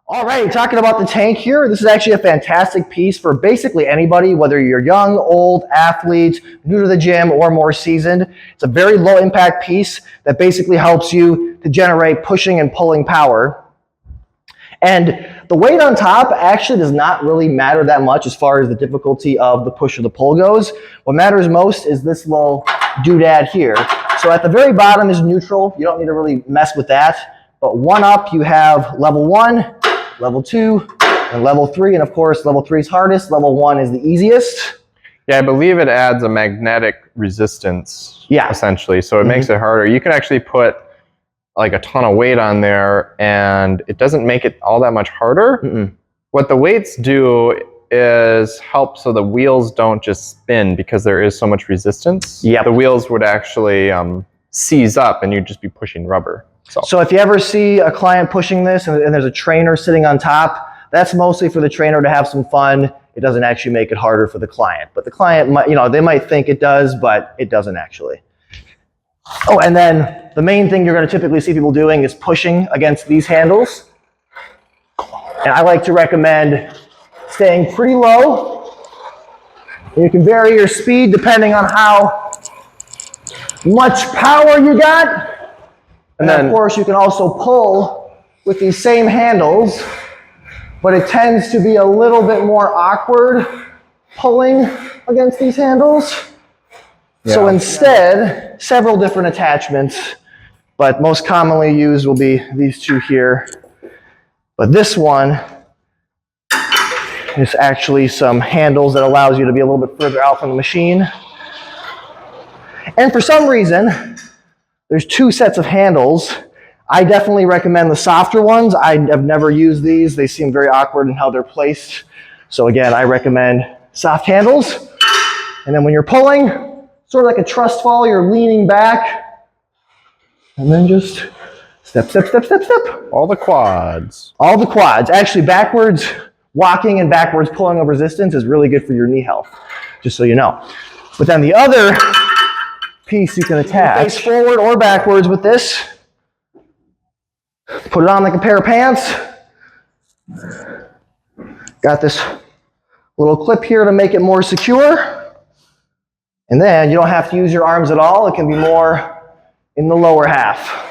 All right, talking about the tank here, this is actually a fantastic piece for basically anybody, whether you're young, old, athlete, new to the gym, or more seasoned. It's a very low impact piece that basically helps you to generate pushing and pulling power. And the weight on top actually does not really matter that much as far as the difficulty of the push or the pull goes. What matters most is this little doodad here. So at the very bottom is neutral. You don't need to really mess with that. But one up, you have level 1, level 2, and level 3. And of course, level 3 is hardest. Level 1 is the easiest. Yeah, I believe it adds a magnetic resistance, essentially. So it makes it harder. You can actually put like a ton of weight on there and it doesn't make it all that much harder. What the weights do is help so the wheels don't just spin because there is so much resistance. The wheels would actually seize up and you'd just be pushing rubber. So if you ever see a client pushing this and there's a trainer sitting on top, that's mostly for the trainer to have some fun. It doesn't actually make it harder for the client. But the client might, they might think it does, but it doesn't actually. Oh, and then the main thing you're going to typically see people doing is pushing against these handles. And I like to recommend staying pretty low. And you can vary your speed depending on how much power you got. And then, of course, you can also pull with these same handles, but it tends to be a little bit more awkward pulling against these handles. So instead, several different attachments, but most commonly used will be these two here. But this one is actually some handles that allows you to be a little bit further out from the machine. And for some reason, there's two sets of handles. I definitely recommend the softer ones. I have never used these. They seem very awkward in how they're placed. So again, I recommend soft handles. And then when you're pulling, sort of like a trust fall, you're leaning back. And then just step, step, step, step, step. All the quads. All the quads. Actually, backwards walking and backwards pulling of resistance is really good for your knee health, just so you know. But then the other piece you can attach, face forward or backwards with this. Put it on like a pair of pants. Got this little clip here to make it more secure. And then you don't have to use your arms at all. It can be more in the lower half.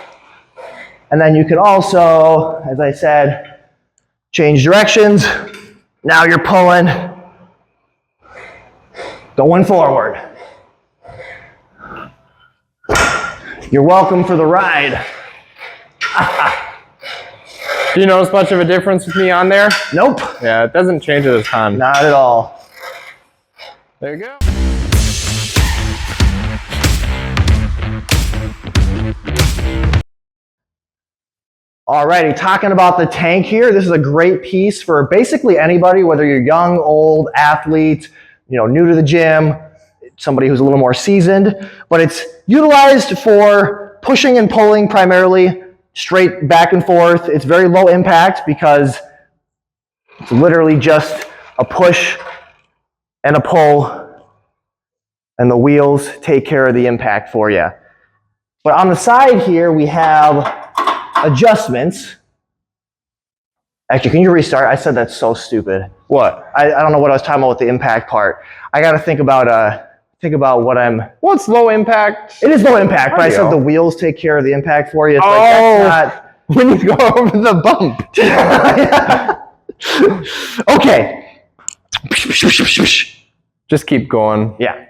And then you can also, as I said, change directions. Now you're pulling, going forward. You're welcome for the ride. Do you notice much of a difference with me on there? Nope. Yeah, it doesn't change it a ton. Not at all. There you go. Alrighty, talking about the tank here, this is a great piece for basically anybody, whether you're young, old, athlete, new to the gym, somebody who's a little more seasoned, but it's utilized for pushing and pulling primarily, straight back and forth. It's very low impact because it's literally just a push and a pull, and the wheels take care of the impact for you. But on the side here, we have adjustments. Actually, can you restart? I said that's so stupid. What? I don't know what I was talking about with the impact part. I got to think about what I'm... Well, it's low impact. It is low impact, but I said the wheels take care of the impact for you. It's like, that's not... When you go over the bump. Okay. Just keep going. Yeah.